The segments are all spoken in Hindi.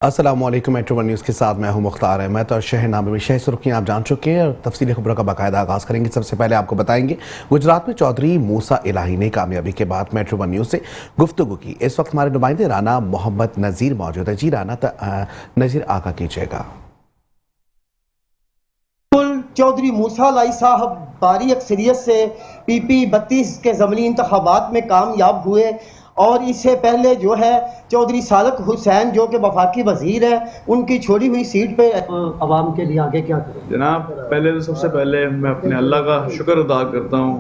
अस्सलाम वालेकुम। मेट्रो वन न्यूज़ के साथ मैं हूं मुख्तार अहमद और शहरनामे में शह सुर्खियां आप जान चुके हैं और तफसीली खबरों का बाकायदा आगाज़ करेंगे। सबसे पहले आपको बताएंगे गुजरात में चौधरी मूसा इलाही ने कामयाबी के बाद मेट्रो वन न्यूज़ से गुफ्तगू की। इस वक्त हमारे नुमाइंदे राना मोहम्मद नज़ीर मौजूद है। जी राना नज़ीर आगा कीजिएगा। चौधरी मूसा लाई साहब भारी अक्सरियत से PP 32 के ज़मनी इंतखाबात में कामयाब हुए और इससे पहले जो है चौधरी सालक हुसैन जो कि वफाकी वजीर है उनकी छोड़ी हुई सीट पे आवाम के लिए आगे क्या करें। जनाब, पहले तो सबसे पहले मैं अपने अल्लाह का शुक्र अदा करता हूँ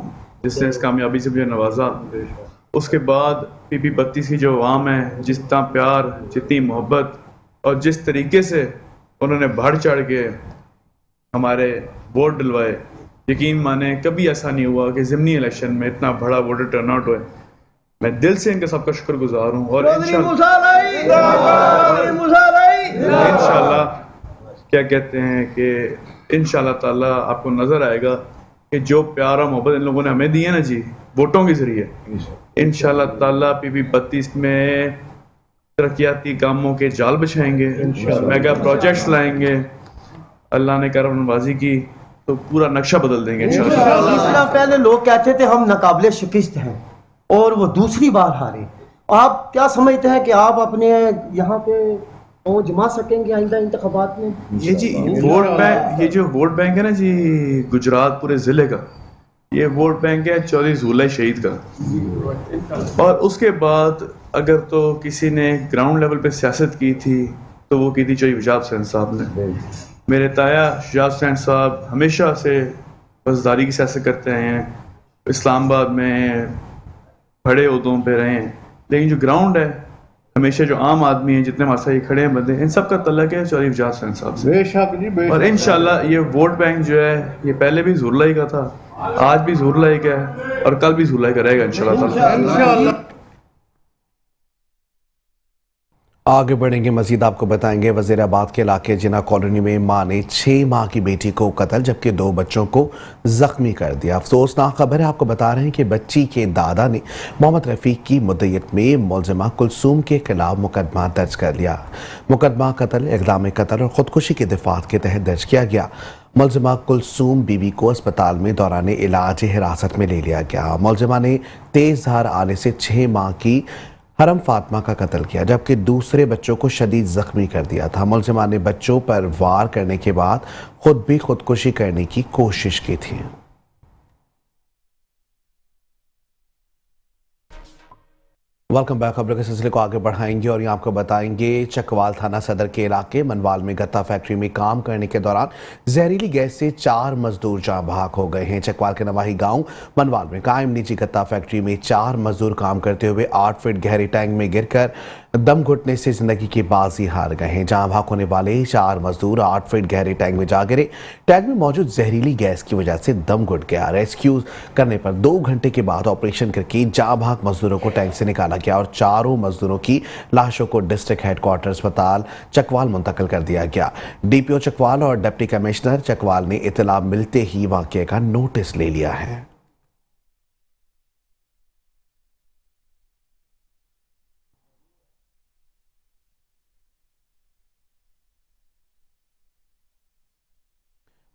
जिसने इस कामयाबी से मुझे नवाजा। उसके बाद PP 32 की जो आवाम है, जितना प्यार, जितनी मोहब्बत और जिस तरीके से उन्होंने बढ़ चढ़ के हमारे वोट डलवाए, यकीन माने कभी ऐसा नहीं हुआ कि ज़िमनी इलेक्शन में इतना बड़ा वोटर टर्नआउट हुए। मैं दिल से इनका सबका शुक्रगुजार हूँ और इंशाल्लाह क्या कहते हैं कि इंशाल्लाह ताला आपको नज़र आएगा कि जो प्यार और मोहब्बत इन लोगों ने हमें दी है ना जी, वोटों के ज़रिए, इंशाल्लाह ताला PP 32 में तरक्याती कामों के जाल बिछाएंगे, मेगा प्रोजेक्ट्स लाएंगे। अल्लाह ने करम नवाजी की तो पूरा नक्शा बदल देंगे इंशाल्लाह। पहले लोग कहते थे हम नाकाबिले शिकस्त हैं और वो दूसरी बार हारे। आप क्या समझते हैं कि आप अपने यहाँ पे वो जमा सकेंगे आइंदा इंतखाबात में? ये जी वोट बैंक, ये जो वोट बैंक है ना जी गुजरात पूरे ज़िले का, ये वोट बैंक है चौधरी ज़ूलाई शहीद का। और उसके बाद अगर तो किसी ने ग्राउंड लेवल पे सियासत की थी तो वो की थी चौधरी शुजात हुसैन साहब ने। मेरे ताया शुजात हुसैन साहब हमेशा से बसदारी की सियासत करते हैं, इस्लामाबाद में बड़े उहदों पे रहे हैं, लेकिन जो ग्राउंड है हमेशा जो आम आदमी हैं, जितने हमारे साथ ये खड़े हैं बंदे, इन सब का तल्लक है चौधरी शुजात हुसैन साहब से। बेशक जी, बेशक। और इंशाल्लाह ये वोट बैंक जो है ये पहले भी ज़ुरलाई का था, आज भी ज़ुरलाई का है और कल भी ज़ुरलाई का रहेगा इंशाल्लाह। आगे बढ़ेंगे, मजीद आपको बताएंगे वजीराबाद के इलाके जिना कॉलोनी में मां ने 6 माह की बेटी को कत्ल जबकि 2 बच्चों को जख्मी कर दिया। अफसोसनाक खबर है, आपको बता रहे हैं कि बच्ची के दादा ने मोहम्मद रफ़ीक की मुद्दत में मुलजिमा कुलसूम के खिलाफ मुकदमा दर्ज कर लिया। मुकदमा कत्ल, इक़दाम कत्ल और ख़ुदकुशी के दिफात के तहत दर्ज किया गया। मुलजिमा कुलसूम बीबी को अस्पताल में दौरान इलाज हिरासत में ले लिया गया। मुलजिमा ने तेज धार आने से 6 माह की हरम फातिमा का कत्ल किया जबकि दूसरे बच्चों को शदीद जख्मी कर दिया था। मुलजिमा ने बच्चों पर वार करने के बाद खुद भी खुदकुशी करने की कोशिश की थी। Welcome back. खबरों के सिलसिले को आगे बढ़ाएंगे और यहाँ आपको बताएंगे चकवाल थाना सदर के इलाके मनवाल में गत्ता फैक्ट्री में काम करने के दौरान जहरीली गैस से 4 मजदूर जाँ बहक हो गए हैं। चकवाल के नवाही गांव मनवाल में कायम निजी गत्ता फैक्ट्री में 4 मजदूर काम करते हुए 8 फीट गहरे टैंक में गिरकर दम घुटने से जिंदगी की बाजी हार गए हैं। जहां भाग होने वाले 4 मजदूर 8 फीट गहरे टैंक में जा गिरे। टैंक में मौजूद जहरीली गैस की वजह से दम घुट गया। रेस्क्यू करने पर 2 घंटे के बाद ऑपरेशन करके जहां भाग मजदूरों को टैंक से निकाला गया और 4 मजदूरों की लाशों को डिस्ट्रिक्ट हेडक्वार्टर अस्पताल चकवाल मुंतकिल कर दिया गया। DPO चकवाल और डिप्टी कमिश्नर चकवाल ने इत्तला मिलते ही वाकये का नोटिस ले लिया है।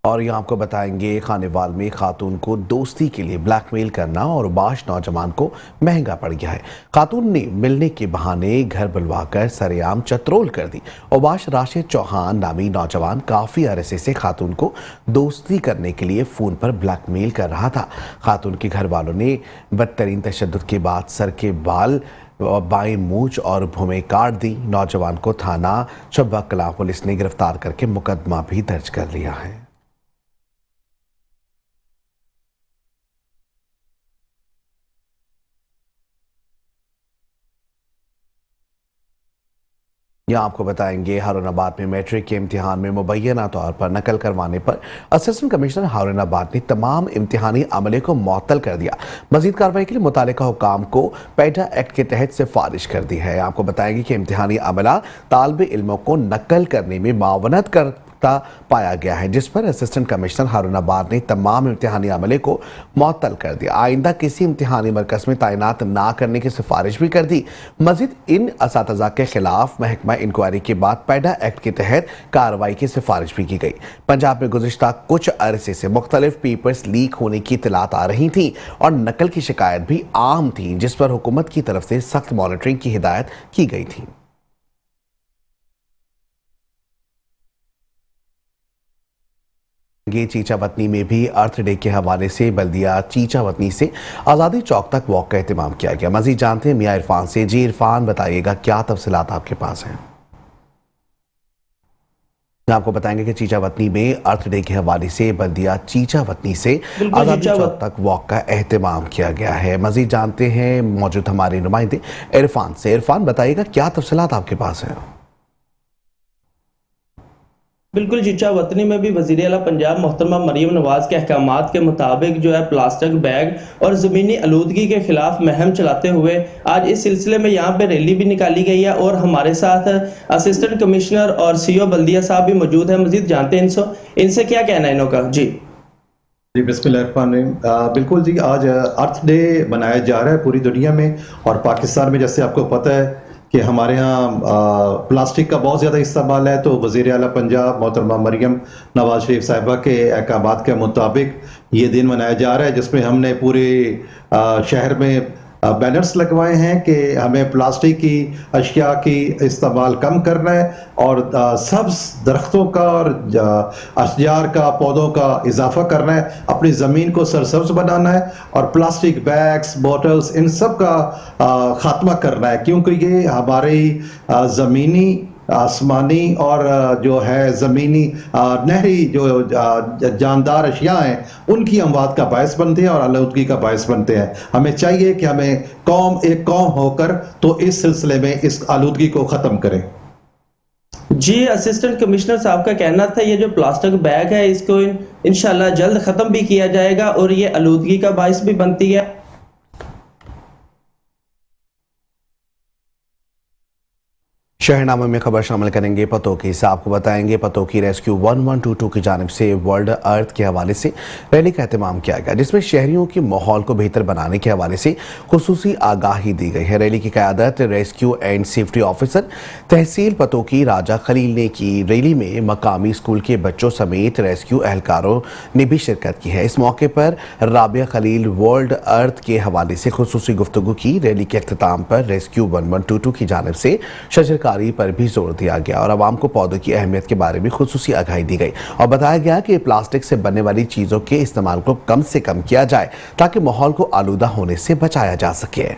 और यहाँ आपको बताएंगे खानेवाल में खातून को दोस्ती के लिए ब्लैकमेल करना और उबाश नौजवान को महंगा पड़ गया है। खातून ने मिलने के बहाने घर बुलवाकर सरेआम चत्रोल कर दी। उबाश राशिद चौहान नामी नौजवान काफ़ी अरसे से खातून को दोस्ती करने के लिए फ़ोन पर ब्लैकमेल कर रहा था। खातून के घर वालों ने बदतरीन तशद्दुद के बाद सर के बाल, बाएं मूंछ और भुमें काट दी। नौजवान को थाना चब्बा कलां पुलिस ने गिरफ्तार करके मुकदमा भी दर्ज कर लिया है। यहाँ आपको बताएंगे हारूनाबाद में मैट्रिक के इम्तिहान में मुबैना तौर पर नकल करवाने पर असिस्टेंट कमिश्नर हारूनाबाद ने तमाम इम्तिहानी अमले को मुअत्तल कर दिया। मजीद कार्रवाई के लिए मुतालिका हुकाम को पैटा एक्ट के तहत सिफारिश कर दी है। आपको बताएंगे कि इम्तिहानी अमला तालिब इल्मों को नकल करने में मावनत पुख्ता पाया गया है, जिस पर असिस्टेंट कमिश्नर हारून आबाद ने तमाम इम्तिहानी अमले को मुअत्तल कर दिया। आइंदा किसी इम्तिहानी मरकज में तैनात ना करने की सिफारिश भी कर दी। मजीद इन असातिज़ा के खिलाफ महकमा इंक्वायरी के बाद पैडा एक्ट के तहत कार्रवाई की सिफारिश भी की गई। पंजाब में गुज़िश्ता कुछ अरसे से मुख्तलिफ पेपर्स लीक होने की इत्तलात आ रही थी और नकल की शिकायत भी आम थी, जिस पर हुकूमत की तरफ से सख्त मॉनिटरिंग की हिदायत की गई थी। चीचावतनी में भी अर्थ डे के हवाले से बल्दिया चीचावतनी से आज़ादी चौक तक वॉक का एहतमाम किया गया। मज़ीद जानते हैं मियां इरफान से। जी इरफान, बताइएगा क्या तफसीलात आपके पास हैं। आपको बताएंगे कि चीचावतनी में अर्थ डे के हवाले से बल्दिया चीचावतनी से आज़ादी चौक तक वॉक का एहतमाम किया गया है। मज़ीद जानते हैं मौजूद हमारे नुमाइंदे इरफान से। इरफान, बताइएगा क्या तफसीलात आपके पास हैं। बिल्कुल, चीचावतनी में भी वज़ीर आला पंजाब मोहतरमा मरीम नवाज के अहकामात के मुताबिक जो है प्लास्टिक बैग और ज़मीनी आलूदगी के खिलाफ मुहिम चलाते हुए आज इस सिलसिले में यहाँ पे रैली भी निकाली गई है और हमारे साथ असिस्टेंट कमिश्नर और सीओ बल्दिया साहब भी मौजूद हैं। मज़ीद जानते हैं इनसे क्या कहना है इनका। जी बिस्मिल्लाहिर्रहमानिर्रहीम। बिल्कुल जी, आज अर्थ डे मनाया जा रहा है पूरी दुनिया में और पाकिस्तान में जैसे आपको पता है कि हमारे यहाँ प्लास्टिक का बहुत ज़्यादा इस्तेमाल है, तो वज़ीर आला पंजाब मोहतरमा मरीम नवाज शरीफ साहिबा के अहकामात के मुताबिक ये दिन मनाया जा रहा है, जिसमें हमने पूरे शहर में बैनर्स लगवाए हैं कि हमें प्लास्टिक की अशिया की इस्तेमाल कम करना है और सब्ज़ दरख्तों का और अशजार का पौधों का इजाफा करना है, अपनी ज़मीन को सरसब्ज़ बनाना है और प्लास्टिक बैग्स बॉटल्स इन सब का ख़ात्मा करना है, क्योंकि ये हमारी ज़मीनी आसमानी और जो है ज़मीनी नहरी जो जानदार अशिया हैं उनकी अमवात का बायस बनते हैं और आलूदगी का बायस बनते हैं। हमें चाहिए कि हमें एक कौम होकर तो इस सिलसिले में इस आलूदगी को ख़त्म करें। जी, असिस्टेंट कमिश्नर साहब का कहना था ये जो प्लास्टिक बैग है इसको इंशाल्लाह जल्द ख़त्म भी किया जाएगा और ये आलूदगी का बायस भी बनती है। शहरनामे में खबर शामिल करेंगे पतोकी से। आपको बताएंगे पतोकी रेस्क्यू 1122 की जानिब से वर्ल्ड अर्थ के हवाले से रैली का एहतमाम किया गया, जिसमें शहरियों के माहौल को बेहतर बनाने के हवाले से खुसूसी आगाही दी गई है। रैली की क़यादत रेस्क्यू एंड सेफ्टी ऑफिसर तहसील पतोकी राजा खलील ने की। रैली में मकामी स्कूल के बच्चों समेत रेस्क्यू एहलकारों ने भी शिरकत की है। इस मौके पर राबिया खलील वर्ल्ड अर्थ के हवाले से खुसूसी गुफ्तगू की। रैली के अख्ताम पर रेस्क्यू 1122 की जानिब से शजरकारी पर भी जोर दिया गया और आवाम को पौधों की अहमियत के बारे में खुसूसी आगाही दी गई और बताया गया कि प्लास्टिक से बनने वाली चीज़ों के इस्तेमाल को कम से कम किया जाए ताकि माहौल को आलूदा होने से बचाया जा सके।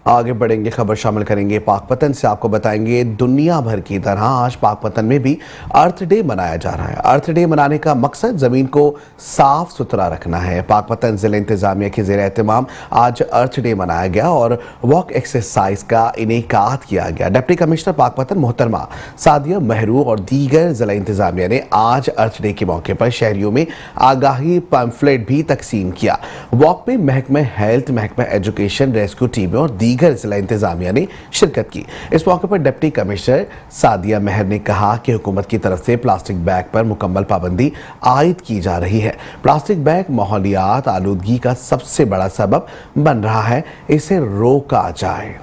आगे बढ़ेंगे, खबर शामिल करेंगे पाकपतन से। आपको बताएंगे दुनिया भर की तरह आज पाकपतन में भी अर्थ डे मनाया जा रहा है। अर्थ डे मनाने का मकसद ज़मीन को साफ सुथरा रखना है। पाकपतन ज़िला इंतज़ामिया के ज़ेर एहतमाम आज अर्थ डे मनाया गया और वॉक एक्सरसाइज का इनेकाद किया गया। डिप्टी कमिश्नर पाकपतन मोहतरमा सादिया महरू और दीगर ज़िला इंतज़ामिया ने आज अर्थ डे के मौके पर शहरियों में आगाही पैम्फलेट भी तकसीम किया। वॉक में महकमा हेल्थ, महकमा एजुकेशन, रेस्क्यू टीमें और दीगर जिला इंतजामिया ने शिरकत की। इस मौके पर डिप्टी कमिश्नर सादिया महर ने कहा कि हुकूमत की तरफ से प्लास्टिक बैग पर मुकम्मल पाबंदी आयद की जा रही है। प्लास्टिक बैग माहौलियात आलूदगी का सबसे बड़ा सबब बन रहा है, इसे रोका जाए।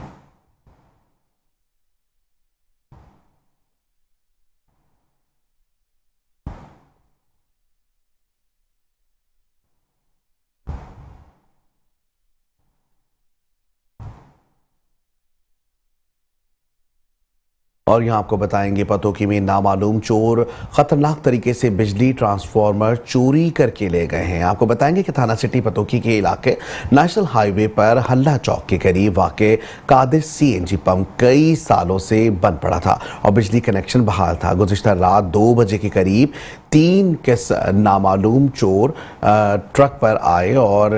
और यहाँ आपको बताएंगे पतोकी में नामालूम चोर खतरनाक तरीके से बिजली ट्रांसफार्मर चोरी करके ले गए हैं। आपको बताएंगे कि थाना सिटी पतोकी के इलाके नेशनल हाईवे पर हल्ला चौक के करीब वाक़े कादिर सीएनजी पंप कई सालों से बंद पड़ा था और बिजली कनेक्शन बहाल था। गुज़िश्ता रात 2 बजे के करीब 3 नामालूम चोर ट्रक पर आए और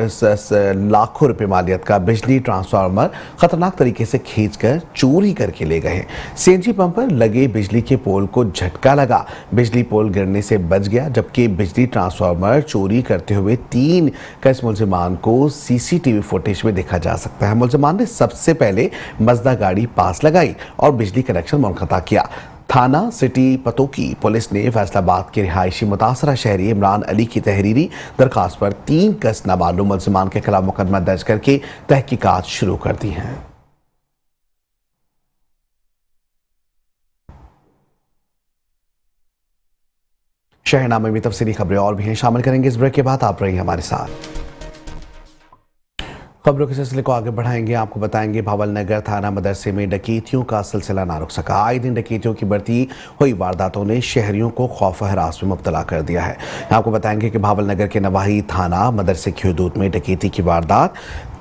लाखों रुपए मालियत का बिजली ट्रांसफार्मर खतरनाक तरीके से खींचकर चोरी करके ले गए हैं। सीएनजी पंप पर लगे बिजली के पोल को झटका लगा। बिजली पोल गिरने से बच गया, जबकि बिजली ट्रांसफार्मर चोरी करते हुए 3 कस मुलजिमान को सीसीटीवी फुटेज में देखा जा सकता है। मुलजिमान ने सबसे पहले मजदा गाड़ी पास लगाई और बिजली कनेक्शन मुनक़ता किया। थाना सिटी पतोकी पुलिस ने फैसलाबाद के रिहायशी मुतासरा शहरी इमरान अली की तहरीरी दरखास्त पर 3 कस नामालूम मुलजिमान के खिलाफ मुकदमा दर्ज करके तहकीकात शुरू कर दी हैं। शहरनामे में तफसीली खबरें और भी हैं, शामिल करेंगे इस ब्रेक के बाद। आप रहिए हमारे साथ। खबरों के सिलसिले को आगे बढ़ाएंगे। आपको बताएंगे भावल नगर थाना मदरसे में डकैतियों का सिलसिला ना रुक सका। आए दिन डकैतियों की बढ़ती हुई वारदातों ने शहरियों को खौफ हरास में मुब्तला कर दिया है। आपको बताएंगे कि भावल नगर के नवाही थाना मदरसे की हुदूद में डकैती की वारदात।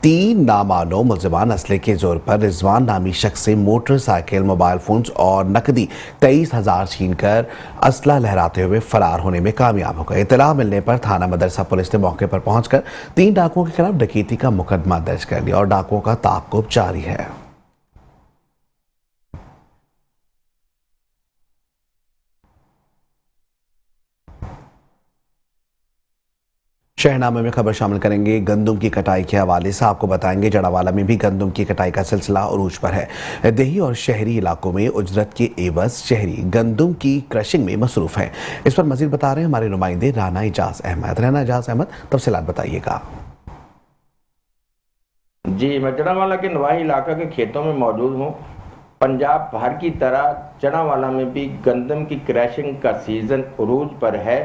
3 नामालूम मुलजिमान असले के जोर पर रिजवान नामी शख्स से मोटरसाइकिल, मोबाइल फोन्स और नकदी 23,000 छीनकर असला लहराते हुए फरार होने में कामयाब हो गए। इत्तला मिलने पर थाना मदरसा पुलिस ने मौके पर पहुंचकर 3 डाकुओं के खिलाफ डकैती का मुकदमा दर्ज कर लिया और डाकुओं का ताक़ुब जारी है। शहरनामे में खबर शामिल करेंगे गंदम की कटाई के हवाले से। आपको बताएंगे जड़ावाला में भी गंदम की कटाई का सिलसिला उरूज पर है। देही और शहरी इलाकों में उजरत के एवज शहरी गंदम की क्रशिंग में मसरूफ है। इस पर मजीद बता रहे हैं हमारे नुमाइंदे राना इजाज अहमद। राना इजाज अहमद, तफसीलात बताइएगा। जी, मैं जड़ावाला के नवाही इलाका के खेतों में मौजूद हूँ। पंजाब भर की तरह जड़ावाला में भी गंदम की क्रशिंग का सीज़न उरूज पर है।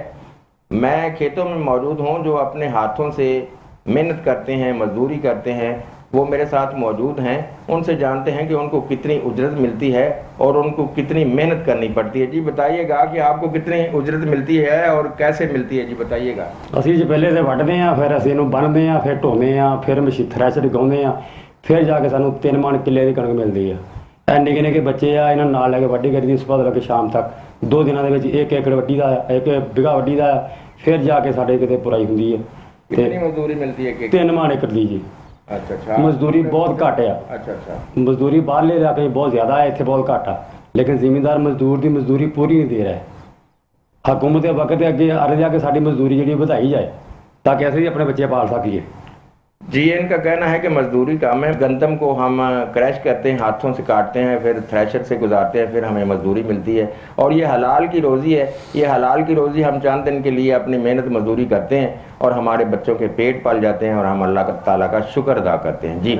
मैं खेतों में मौजूद हूँ। जो अपने हाथों से मेहनत करते हैं, मजदूरी करते हैं, वो मेरे साथ मौजूद हैं। उनसे जानते हैं कि उनको कितनी उजरत मिलती है और उनको कितनी मेहनत करनी पड़ती है। जी बताइएगा कि आपको कितनी उजरत मिलती है और कैसे मिलती है, जी बताइएगा। ਅਸੀਂ ਜੀ ਪਹਿਲੇ ਤੇ ਵੱਢਦੇ ਆ, ਫਿਰ ਅਸੀਂ ਇਹਨੂੰ ਬੰਨ੍ਹਦੇ ਆ, ਫਿਰ ਢੋਂਦੇ ਆ, ਫਿਰ ਮਸ਼ੀਨ ਥ੍ਰੈਸ਼ਰ ਗਾਉਂਦੇ ਆ, ਫਿਰ ਜਾ ਕੇ ਸਾਨੂੰ 3 ਮਣ ਕਿੱਲੇ ਦੀ ਕਣਕ ਮਿਲਦੀ ਆ। ਇਹ ਨਿੱਕੇ ਨਿੱਕੇ ਬੱਚੇ ਆ, ਇਹਨਾਂ ਨੂੰ ਨਾਲ ਲੈ ਕੇ ਵੱਢੀ ਕਰੀਦੀ ਸਵੇਰ ਤੋਂ ਲੈ ਕੇ ਸ਼ਾਮ ਤੱਕ। 2 ਦਿਨਾਂ ਦੇ ਵਿੱਚ 1 ਏਕੜ ਵੱਢੀ ਦਾ, 1 ਬਿਗਾ ਵੱਢੀ ਦਾ, ਫਿਰ ਜਾ ਕੇ ਸਾਡੇ ਕਿਤੇ ਪੁਰਾਈ ਹੁੰਦੀ ਹੈ। कितनी मजदूरी मिलती है? 3 ਮਣ ਏਕੜ ਦੀ ਜੀ। अच्छा अच्छा। ਮਜ਼ਦੂਰੀ ਬਹੁਤ ਘੱਟ ਆ। अच्छा अच्छा। ਮਜ਼ਦੂਰੀ ਬਾਹਰਲੇ ਇਲਾਕੇ 'ਚ ਬਹੁਤ ਜ਼ਿਆਦਾ ਹੈ, ਇੱਥੇ ਬਹੁਤ ਘੱਟ ਆ। ਲੇਕਿਨ ਜ਼ਿਮੀਂਦਾਰ ਮਜ਼ਦੂਰ ਦੀ ਮਜ਼ਦੂਰੀ ਪੂਰੀ ਨਹੀਂ ਦੇ ਰਿਹਾ। ਹਕੂਮਤ ਦੇ ਵਕਤ ਅੱਗੇ ਅਰਜ਼ ਆ ਕਿ ਸਾਡੀ ਮਜ਼ਦੂਰੀ ਜਿਹੜੀ ਵਧਾਈ ਜਾਏ ਤਾਂ ਕਿ ਅਸੀਂ ਵੀ ਆਪਣੇ ਬੱਚੇ ਪਾਲ ਸਕੀਏ। जी, इनका कहना है कि मजदूरी काम है। गंदम को हम क्रैश करते हैं, हाथों से काटते हैं, फिर थ्रेशर से गुजारते हैं, फिर हमें मजदूरी मिलती है और ये हलाल की रोज़ी है। ये हलाल की रोज़ी हम चंद दिन के लिए अपनी मेहनत मजदूरी करते हैं और हमारे बच्चों के पेट पल जाते हैं और हम अल्लाह ताला का शुक्र अदा करते हैं। जी,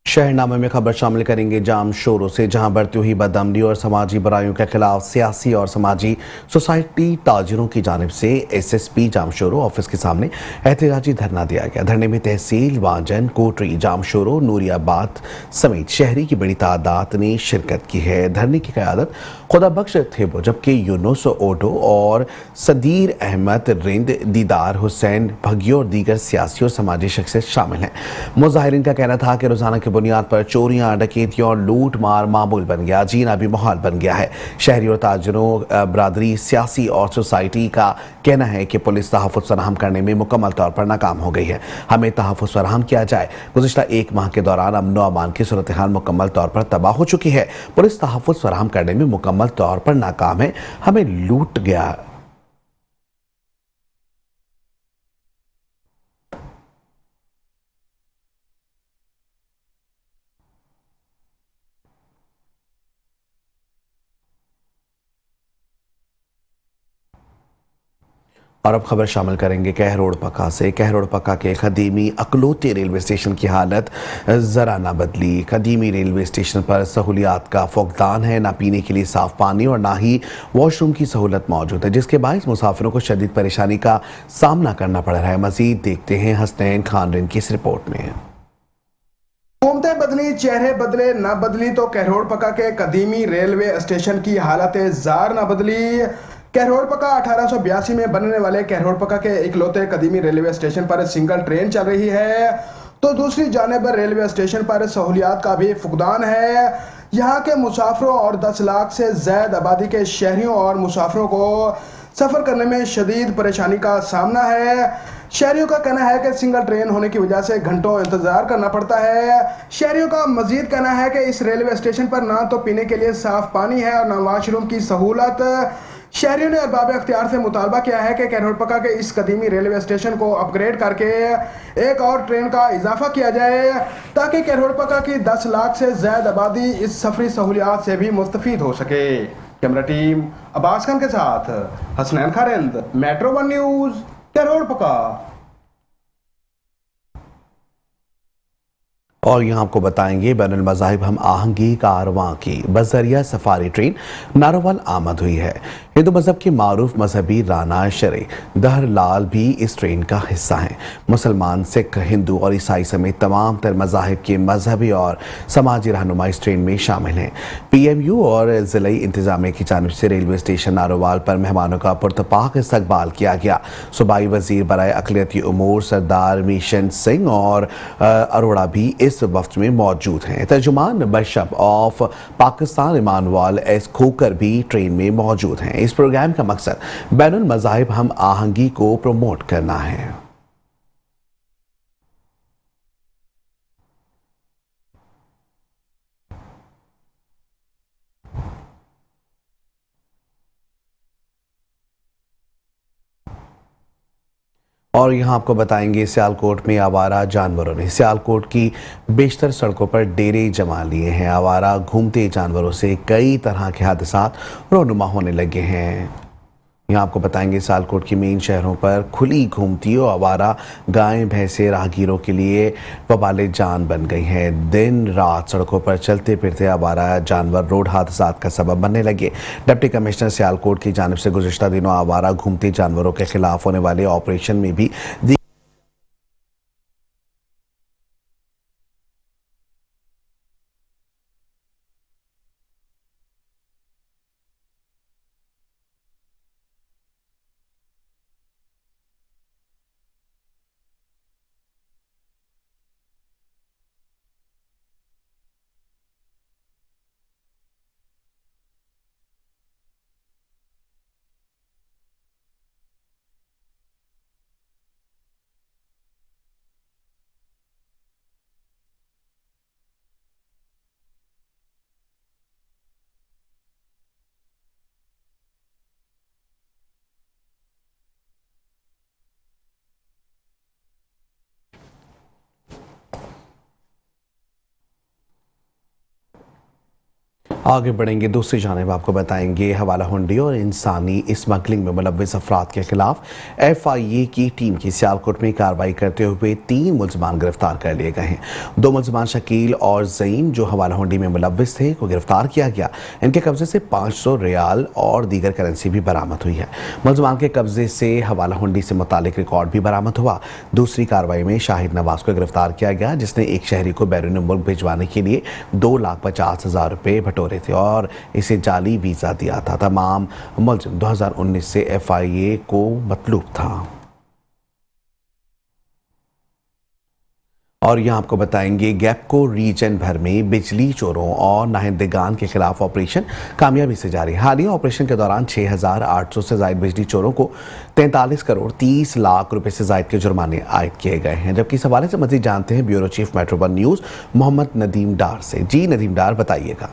शहरनामे में खबर शामिल करेंगे जाम शोरों से, जहां बढ़ती हुई बदअमनी और समाजी बुराइयों के खिलाफ सियासी और समाजी सोसाइटी ताजिरों की जानिब से SSP जामशोरो ऑफिस के सामने एहतजाजी धरना दिया गया। धरने में तहसील वांजन, कोटरी, जामशोरो, नूरियाबाद समेत शहरी की बड़ी तादाद ने शिरकत की है। धरने की क़यादत खुदा बख्श थेबो, जबकि यूनुस ओडो और सदीर अहमद रिंद, दीदार हुसैन भगियो और दीगर सियासी और समाजी शख्सियत शामिल हैं। मुजाहिरीन का कहना था कि रोजाना के बुनियाद पर चोरियां, डकैतियां और लूट मार मामूल बन गया, जीना भी माहौल बन गया है। शहरी और ताजरों, बरादरी, सियासी और सोसाइटी का कहना है कि पुलिस तहफ़्फ़ुज़ फराहम करने में मुकम्मल तौर पर नाकाम हो गई है। हमें तहफ़्फ़ुज़ फराहम किया जाए। गुज़िश्ता 1 माह के दौरान अमन व अमान की सूरत हाल मुकम्मल तौर पर तबाह हो चुकी है। पुलिस तहफ़्फ़ुज़ फराहम करने में मुकम्मल तौर पर नाकाम है। हमें लूट गया। और अब खबर शामिल करेंगे कहरोड़ पक्का से। कहरोड़ पक्का के कदीमी अकलोती रेलवे स्टेशन की हालत ज़रा ना बदली। कदीमी रेलवे स्टेशन पर सहूलियात का फुकदान है, ना पीने के लिए साफ़ पानी और ना ही वॉशरूम की सहूलत मौजूद है, जिसके बायस मुसाफिरों को शदीद परेशानी का सामना करना पड़ रहा है। मज़ीद देखते हैं हसनैन खान की इस रिपोर्ट में। हुकूमतें बदली, चेहरे बदले, ना बदली तो कहरोड़ पक्का के कदीमी रेलवे स्टेशन की हालत ज़ार ना बदली। कहरोड़ पक्का 1882 में बनने वाले कहरोड़ पक्का के इकलौते कदीमी रेलवे स्टेशन पर सिंगल ट्रेन चल रही है, तो दूसरी जानिब रेलवे स्टेशन पर सहूलियात का भी फुकदान है। यहाँ के मुसाफिरों और 10 लाख से ज़्यादा आबादी के शहरियों और मुसाफिरों को सफ़र करने में शदीद परेशानी का सामना है। शहरियों का कहना है कि सिंगल ट्रेन होने की वजह से घंटों इंतजार करना पड़ता है। शहरियों का मजीद कहना है कि इस रेलवे स्टेशन पर ना तो पीने के लिए साफ पानी है और ना वॉशरूम की सहूलत। शहरियों ने अरबाब अख्तियार से मुतालबा किया है कि कैरोल पक्का के इस कदीमी रेलवे स्टेशन को अपग्रेड करके एक और ट्रेन का इजाफा किया जाए ताकि कैरोल पक्का की 10 लाख से ज्यादा आबादी इस सफरी सहूलियात से भी मुस्तफीद हो सके। कैमरा टीम अब्बास खान के साथ हसनैन खारिंद, मेट्रो 1 न्यूज, कैरोल पक्का। और यहाँ आपको बताएंगे बैनुल मज़ाहिब हम आहंगी कारवां की बजरिया सफारी ट्रेन नारोवाल आमद हुई है। हिंदू मज़हब के मारूफ मजहबी राना शरे दहर लाल भी इस ट्रेन का हिस्सा हैं। मुसलमान, सिख, हिंदू और ईसाई समेत तमाम तर मज़ाहिब के मजहबी और समाजी रहनुमा इस ट्रेन में शामिल हैं। PMU और ज़िले इंतजामिया की जानिब से रेलवे स्टेशन नारोवाल पर मेहमानों का पुरतपाक इस्तकबाल किया गया। सूबाई वज़ीर बराए अक़लियती उमूर सरदार मीशन सिंह और अरोड़ा भी इस वफ्त में मौजूद हैं। तर्जुमान bishop of Pakistan Emmanuel S Khokhar भी ट्रेन में मौजूद हैं। इस प्रोग्राम का मकसद बैनुल मज़ाहिब हम आहंगी को प्रमोट करना है। और यहाँ आपको बताएंगे सियालकोट में आवारा जानवरों ने सियालकोट की बेशतर सड़कों पर डेरे जमा लिए हैं। आवारा घूमते जानवरों से कई तरह के हादसात रोनुमा होने लगे हैं। यहाँ आपको बताएंगे सियालकोट की मेन शहरों पर खुली घूमती और आवारा गायें भैंसे राहगीरों के लिए वबाले जान बन गई हैं। दिन रात सड़कों पर चलते फिरते आवारा जानवर रोड हादसात का सबब बनने लगे। डिप्टी कमिश्नर सियालकोट की जानिब से गुज़िश्ता दिनों आवारा घूमते जानवरों के खिलाफ होने वाले ऑपरेशन में भी आगे बढ़ेंगे। दूसरी जानिब आपको बताएंगे हवाला हुंडी और इंसानी स्मगलिंग में मुलव्विस अफराद के खिलाफ FIA की टीम की सियालकोट में कार्रवाई करते हुए 3 मुलजमान गिरफ्तार कर लिए गए हैं। 2 मुलजमान शकील और ज़ईम जो हवाला हुंडी में मुलव्विस थे को गिरफ्तार किया गया। इनके कब्जे से 500 रियाल और दीगर करेंसी भी बरामद हुई है। मुलजमान के कब्जे से हवाला हुंडी से मुतालिक रिकॉर्ड भी बरामद हुआ। दूसरी कार्रवाई में शाहिद नवाज को गिरफ्तार किया गया जिसने एक शहरी को बैरून मुल्क भिजवाने के लिए 2,50,000 रुपये बटोरे थे और इसे जाली वीज़ा दिया था। तमाम मुलजिम 2019 से FIA को मतलूब था। और यहाँ आपको बताएंगे गैपको रीजन भर में बिजली चोरों और नाहिंदगान के खिलाफ ऑपरेशन कामयाबी से जारी। हालिया ऑपरेशन के दौरान 6,800 से ज़ायद बिजली चोरों को 43 करोड़ 30 लाख रुपए से ज़ायद के जुर्माने आयद किए गए हैं। जबकि इस हवाले से मज़ीद जानते हैं bureau chief metro 1 news Mohammad Nadeem Dar से। जी नदीम डार, बताइएगा।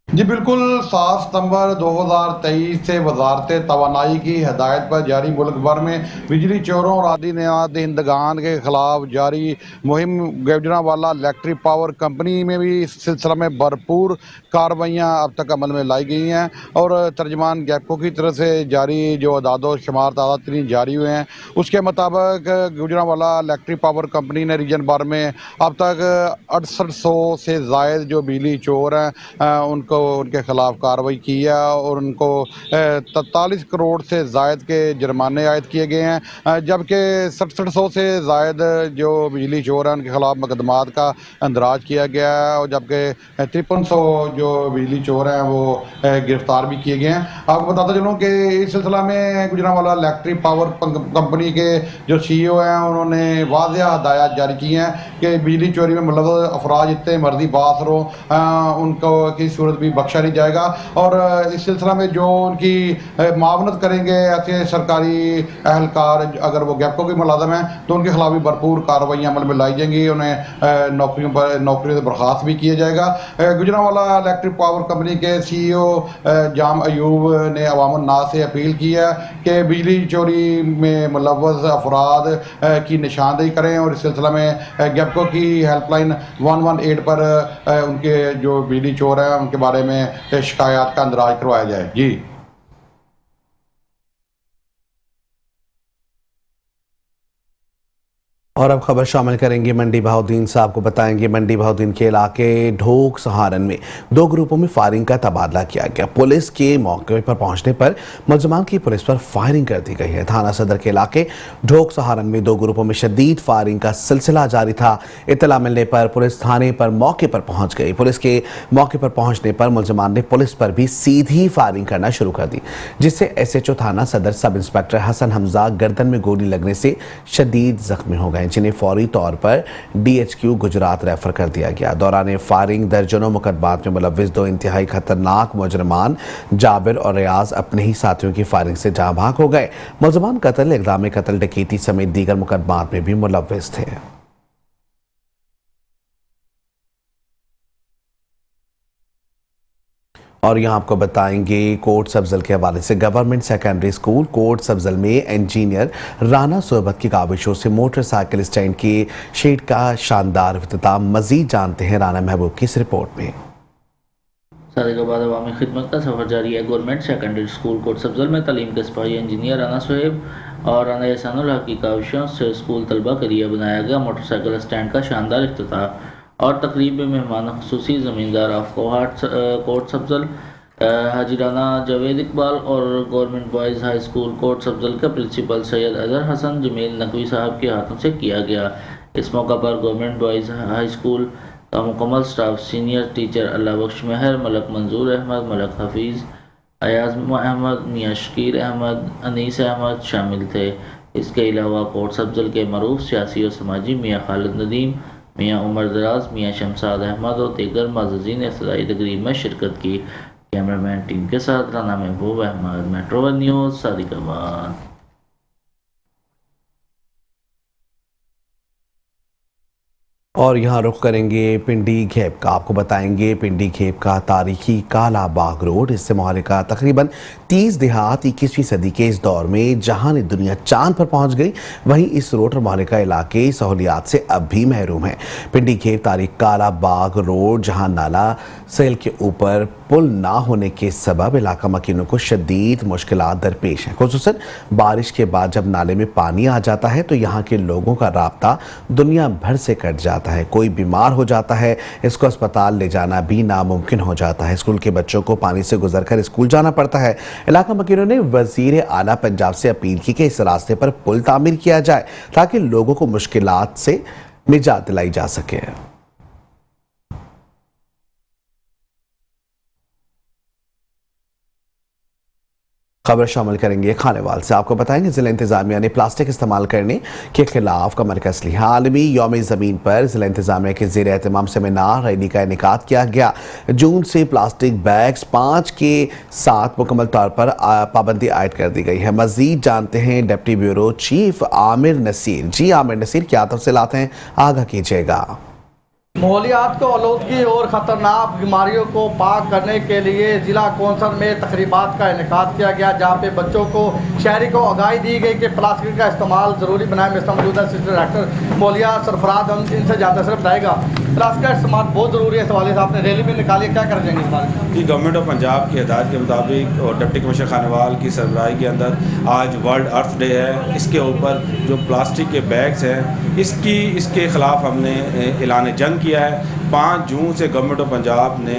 जी बिल्कुल, 7 सितंबर 2023 से वजारत तवानाई की हदायत पर जारी मुल्क भर में बिजली चोरों और आदि नाहिंदगान के खिलाफ जारी मुहिम गुजरांवाला इलेक्ट्रिक पावर कंपनी में भी इस सिलसिला में भरपूर कार्रवाइयाँ अब तक अमल में लाई गई हैं और तर्जमान गैपको की तरफ से जारी जो अदादो शुमार ताज़ा तरीन जारी हुए हैं उसके मुताबिक गुजरांवाला इलेक्ट्रिक पावर कंपनी ने रीजन भर में अब तक 6800 से ज़ायद जो बिजली चोर हैं उनको उनके खिलाफ कार्रवाई की है और उनको 43 करोड़ से ज़ायद के जुर्माने आयद किए गए हैं। जबकि 6700 से ज़ायद जो बिजली चोर हैं उनके खिलाफ मुकदमात का अंदराज किया गया है और जबकि 5300 जो बिजली चोर हैं वो गिरफ्तार भी किए गए हैं। आपको बताता चलूँ कि इस सिलसिला में गुजरांवाला इलेक्ट्रिक पावर कंपनी के जो CEO हैं उन्होंने वाज़ेह हदायत जारी की हैं कि बिजली चोरी में मुलव्वस अफराद जितने मर्जी बास हो उनको की सूरत भी भी बख्शा नहीं जाएगा। और इस सिलसिला में जो उनकी मावनत करेंगे ऐसे सरकारी अहलकार, अगर वो गैपको के मुलाजम हैं तो उनके खिलाफ भी भरपूर कार्रवाइयाँ अमल में लाई जाएंगी, उन्हें नौकरियों से बर्खास्त भी किया जाएगा। गुजरांवाला इलेक्ट्रिक पावर कंपनी के CEO जाम अयूब ने अवाम नास से अपील की है कि बिजली चोरी में मुलव्वस अफराद की निशानदेही करें और इस सिलसिला में गैपको की हेल्पलाइन 118 पर उनके जो बिजली चोर हैं उनके बारे में शिकायत का अंदराज करवाया जाए। जी। और अब खबर शामिल करेंगे मंडी बहाउद्दीन साहब को बताएंगे मंडी बहाउद्दीन के इलाके ढोक सहारन में 2 ग्रुपों में फायरिंग का तबादला किया गया। पुलिस के मौके पर पहुंचने पर मुलजमान की पुलिस पर फायरिंग कर दी गई है। थाना सदर के इलाके ढोक सहारन में 2 ग्रुपों में शदीद फायरिंग का सिलसिला जारी था। इत्तला मिलने पर पुलिस थाने पर मौके पर पहुंच गई। पुलिस के मौके पर पहुंचने पर मुलजमान ने पुलिस पर भी सीधी फायरिंग करना शुरू कर दी, जिससे SHO थाना सदर सब इंस्पेक्टर हसन हमजा गर्दन में गोली लगने से शदीद जख्मी हो गए, जिन्हें फौरी तौर पर DHQ गुजरात रेफर कर दिया गया। दौरान फायरिंग दर्जनों मुकदमात में मुलव्विस 2 इंतहाई खतरनाक मुजरिमान जाबिर और रियाज अपने ही साथियों की फायरिंग से जाँ भाग हो गए। मुलजमान कत्ल, इक़दाम कत्ल, डकैती समेत दीगर मुकदमात में भी मुलव्विस थे। और यहाँ आपको बताएंगे कोट सब्जल के हवाले से गवर्नमेंट सेकेंडरी स्कूल कोट सब्जल में इंजीनियर राना सोहबत की काविशों से मोटरसाइकिल स्टैंड के शेड का शानदार इफ्तिताम। मजीद जानते हैं राना महबूब की इस रिपोर्ट में। शादी के बाद अवामी खिदमत का सफ़र जारी है। गवर्नमेंट सेकेंडरी स्कूल कोट सब्जल में तालीम के सिपाही इंजीनियर राना सोहेब और राना एहसानुल हक की काविशों से स्कूल तलबा के लिए बनाया गया मोटरसाइकिल स्टैंड का शानदार इफ्तिताम और तकरीब में मेहमान खुसूसी ज़मींदार ऑफ कोट सब्जल हाजी राना जावेद इकबाल और government boys high school Kot Sabzal के प्रिंसिपल सैयद अजहर हसन जमील नकवी साहब के हाथों से किया गया। इस मौका पर गवर्नमेंट बॉयज़ हाई स्कूल का मुकम्मल स्टाफ, सीनियर टीचर अल्लाह बख्श महर, मलक मंजूर अहमद, मलक हफीज़, अयाज अहमद, मियाँ शकीर अहमद, अनीस अहमद शामिल थे। इसके अलावा कोट सब्जल के मरूफ सियासी और समाजी मियाँ खालिद नदीम, मियाँ उमर दराज, मियाँ शमसाद अहमद और दीगर माज़ीन इफ्तिताई तकरीब में शिरकत की। कैमरामैन टीम के साथ राना महबूब अहमद, मेट्रो 1 न्यूज़, सादिकाबाद। और यहाँ रुख करेंगे पिंडी घेप का। आपको बताएंगे पिंडी घेप का तारीखी काला बाग रोड, इससे मोहल्ले का तकरीबन 30 देहात 21वीं सदी के इस दौर में जहाँ ने दुनिया चांद पर पहुँच गई, वहीं इस रोड और मोहल्ले का इलाके सहूलियात से अब भी महरूम है। पिंडी घेप तारीख काला बाग रोड, जहाँ नाला सेल के ऊपर पुल ना होने के सबब इलाका मकीनों को शदीद मुश्किलात दरपेश हैं। खुसूसन बारिश के बाद जब नाले में पानी आ जाता है तो यहाँ के लोगों का राब्ता दुनिया भर से कट जाता है। कोई बीमार हो जाता है, इसको अस्पताल ले जाना भी नामुमकिन हो जाता है। स्कूल के बच्चों को पानी से गुजरकर स्कूल जाना पड़ता है। इलाका मकीनों ने वजीर आला पंजाब से अपील की कि इस रास्ते पर पुल तामीर किया जाए ताकि लोगों को मुश्किलात से निजात दिलाई जा सके। खबर शामिल करेंगे खानेवाल से। आपको बताएंगे जिला इंतजामिया ने प्लास्टिक इस्तेमाल करने के खिलाफ कमर कस ली। आलमी यौम ज़मीन पर जिला इंतजामिया के ज़ेर एहतमाम सेमिनार रैली का इनेकाद किया गया। जून से प्लास्टिक बैग्स 5 के साथ मुकम्मल तौर पर पाबंदी आयद कर दी गई है। मजीद जानते हैं deputy bureau chief Amir Naseer. जी आमिर नसीर, क्या तफसीलात हैं, आगाह कीजिएगा। माहौलियात को आलूदगी और ख़तरनाक बीमारियों को पाक करने के लिए ज़िला कौंसल में तकरीबात का इनेकाद किया गया, जहाँ पे बच्चों को शहरी को आगाही दी गई कि प्लास्टिक का इस्तेमाल ज़रूरी बनाए। में मौजूदा असिस्टेंट डायरेक्टर माहौलियात सरफराज, हम इनसे ज़्यादा सिर्फ बताएगा प्लास्टिक का इस्तेमाल बहुत ज़रूरी है। इस हवाले से आपने रैली में निकाली, क्या कर जाएंगे इस बारे में? जी, गवर्नमेंट ऑफ पंजाब की हिदायत के मुताबिक और डिप्टी कमिश्नर खानेवाल की सरबराही के अंदर आज वर्ल्ड अर्थ डे है। इसके ऊपर जो प्लास्टिक के बैग्स हैं इसके ख़िलाफ़ हमने ऐलान जंग किया है। 5 जून से गवर्नमेंट ऑफ पंजाब ने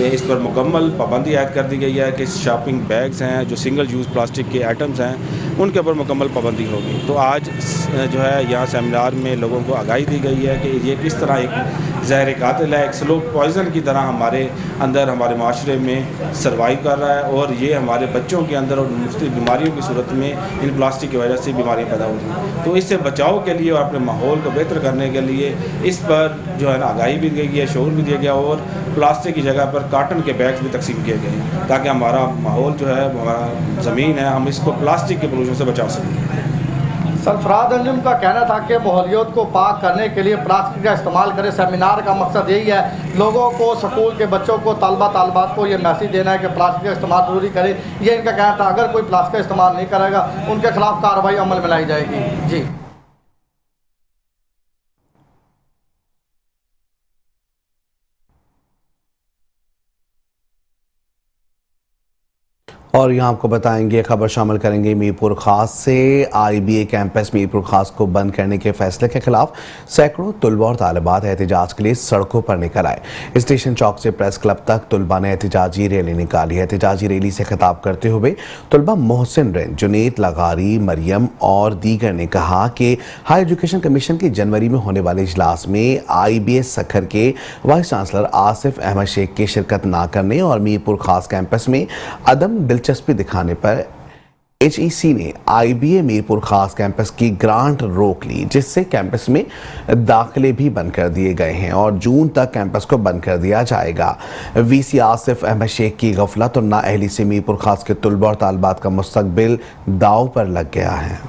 इस पर मुकम्मल पाबंदी आयद कर दी गई है कि शॉपिंग बैग्स हैं, जो सिंगल यूज़ प्लास्टिक के आइटम्स हैं, उनके ऊपर मुकम्मल पाबंदी होगी। तो आज जो है यहाँ सेमिनार में लोगों को आगाही दी गई है कि ये किस तरह एक ज़हर कातिल है, एक स्लो पॉइज़न की तरह हमारे अंदर, हमारे माशरे में सर्वाइव कर रहा है और ये हमारे बच्चों के अंदर और मुख्तलिफ बीमारियों की सूरत में इन प्लास्टिक की वजह से बीमारियाँ पैदा होती हैं। तो इससे बचाव के लिए और अपने माहौल को बेहतर करने के लिए इस पर जो है ना आगाही भी दी गई है, शऊर भी दिया गया और प्लास्टिक की जगह पर काटन के बैग्स भी तकसीम किए गए हैं, ताकि हमारा माहौल जो है, हमारा ज़मीन है, हम इसको प्लास्टिक के पोल्यूशन से बचा सकें। सरफराज अंजुम का कहना था कि माहौलियत को पाक करने के लिए प्लास्टिक का इस्तेमाल करें। सेमिनार का मकसद यही है, लोगों को, स्कूल के बच्चों को, तालबात को ये मैसेज देना है कि प्लास्टिक का इस्तेमाल जरूरी करें। ये इनका कहना था, अगर कोई प्लास्टिक का इस्तेमाल नहीं करेगा उनके खिलाफ कार्रवाई अमल में लाई जाएगी। जी। और यहाँ आपको बताएंगे, खबर शामिल करेंगे मीरपुर खास से। IBA कैंपस मीरपुर खास को बंद करने के फैसले के खिलाफ सैकड़ों तुलबा और तालिबात एहतजाज के लिए सड़कों पर निकल आए। स्टेशन चौक से प्रेस क्लब तक तुलबा ने एहतजाजी रैली निकाली। एहतजाजी रैली से खिताब करते हुए तुलबा मोहसिन रिंद, जुनेद लगारी, मरियम और दीगर ने कहा कि हाई एजुकेशन कमीशन के जनवरी में होने वाले इजलास में IBA सखर के वाइस चांसलर आसिफ अहमद शेख के शिरकत ना करने और मीरपुर खास कैंपस में अदम दिलचस्पी दिखाने पर HEC ने IBA मीरपुर खास कैंपस की ग्रांट रोक ली, जिससे कैंपस में दाखिले भी बंद कर दिए गए हैं और जून तक कैंपस को बंद कर दिया जाएगा। VC आसिफ अहमद शेख की गफलत और नाअहली से मीरपुर खास के तुलबा और तालिबात का मुस्तकबिल दाव पर लग गया है।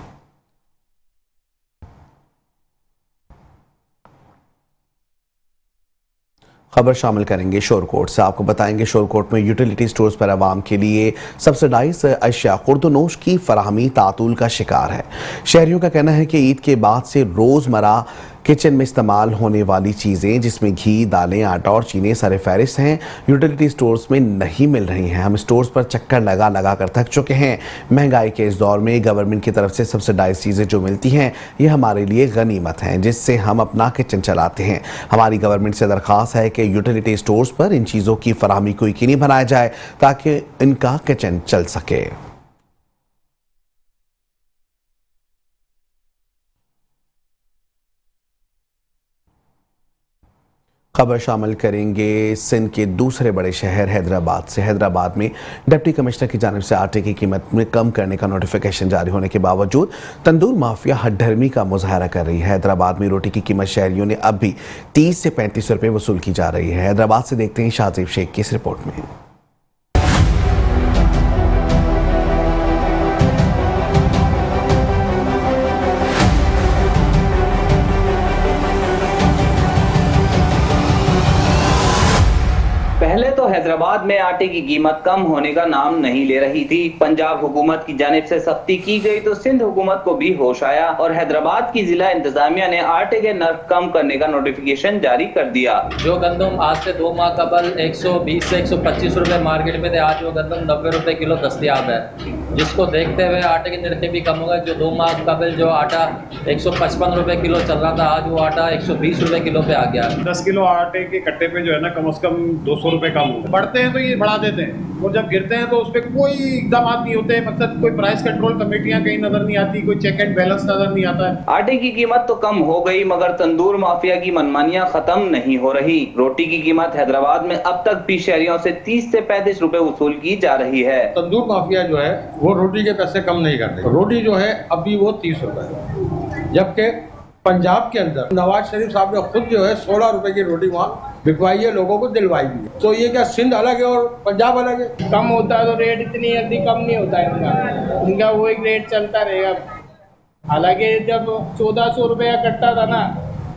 खबर शामिल करेंगे शोरकोट से। आपको बताएंगे, शोरकोट में यूटिलिटी स्टोर्स पर आवाम के लिए सब्सिडाइज अशिया खुर्दनोश की फराहमी तातुल का शिकार है। शहरियों का कहना है कि ईद के बाद से रोज़मर्रा किचन में इस्तेमाल होने वाली चीज़ें जिसमें घी, दालें, आटा और चीनी सरे फहरिस्त हैं, यूटिलिटी स्टोर्स में नहीं मिल रही हैं। हम स्टोर्स पर चक्कर लगा कर थक चुके हैं। महंगाई के इस दौर में गवर्नमेंट की तरफ से सब्सिडाइज चीज़ें जो मिलती हैं ये हमारे लिए गनीमत हैं, जिससे हम अपना किचन चलाते हैं। हमारी गवर्नमेंट से दरख्वास्त है कि यूटिलिटी स्टोर्स पर इन चीज़ों की फराहमी को यकीनी बनाया जाए ताकि इनका किचन चल सके। खबर शामिल करेंगे सिंध के दूसरे बड़े शहर हैदराबाद से। हैदराबाद में डिप्टी कमिश्नर की जानिब से आटे की कीमत में कम करने का नोटिफिकेशन जारी होने के बावजूद तंदूर माफिया हठधर्मी का मुजाहरा कर रही है। हैदराबाद में रोटी की कीमत शहरियों ने अब भी 30 से 35 रुपये वसूल की जा रही है। हैदराबाद से देखते हैं शाहजीब शेख की इस रिपोर्ट में। पहले तो हैदराबाद में आटे की कीमत कम होने का नाम नहीं ले रही थी। पंजाब हुकूमत की जानिब से सख्ती की गई तो सिंध हुकूमत को भी होश आया और हैदराबाद की जिला इंतजामिया ने आटे के नर्ख कम करने का नोटिफिकेशन जारी कर दिया। जो गंदम आज से 2 माह कबल 120 से 125 रुपए मार्केट में थे, आज वो गंदम 90 रुपए किलो दस्तियाब है, जिसको देखते हुए आटे के नर्खें भी कम हो गए। जो 2 माह कबल जो आटा 155 रुपए किलो चल रहा था, आज वो आटा 120 रुपए किलो पे आ गया। 10 किलो आटे के कट्टे पे जो है ना कम से कम 200 रुपए कम होते हैं। बढ़ते हैं तो ये बढ़ा देते हैं और जब गिरते हैं तो उस पर कोई इकदाम नहीं होते। मतलब कोई प्राइस कंट्रोल कमेटियां कहीं नजर नहीं आती, कोई चेक एंड बैलेंस नजर नहीं आता है। आटे की कीमत तो कम हो गई मगर तंदूर माफिया की मनमानियां खत्म नहीं हो रही। रोटी की कीमत हैदराबाद में अब तक भी शहरियों से 30 से 35 रुपए वसूल की जा रही है। तंदूर माफिया जो है वो रोटी के पैसे कम नहीं करते। रोटी जो है अभी वो 30 रुपए है, जबकि पंजाब के अंदर नवाज शरीफ साहब ने खुद जो है 16 रुपए की रोटी वहाँ बिकवाई है, लोगों को दिलवाई भी है। तो ये क्या सिंध अलग है और पंजाब अलग है? कम होता है तो रेट इतनी जल्दी कम नहीं होता है इनका वो एक रेट चलता रहेगा। हालांकि जब 1400 रुपये का कट्टा था ना,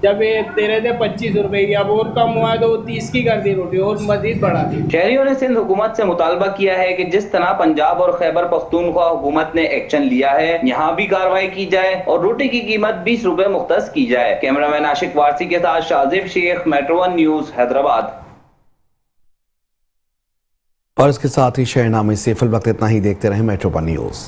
जब ये दे रहे थे 25 रुपए की, अब और कम हुआ है तो 30 की कर दी रोटी और मजीद बढ़ा दी। शहरियों ने सिंध हुकूमत से मुतालबा किया है कि जिस तरह पंजाब और खैबर पख्तूनख्वा हुकूमत ने एक्शन लिया है, यहाँ भी कार्रवाई की जाए और रोटी की कीमत 20 रुपए मुख्तस की जाए। कैमरामैन आशिक वारसी के साथ शाहजीब शेख, मेट्रो 1 न्यूज, हैदराबाद। और इसके साथ ही शहरनामे से फिल वक्त इतना ही। देखते रहे मेट्रो 1 न्यूज।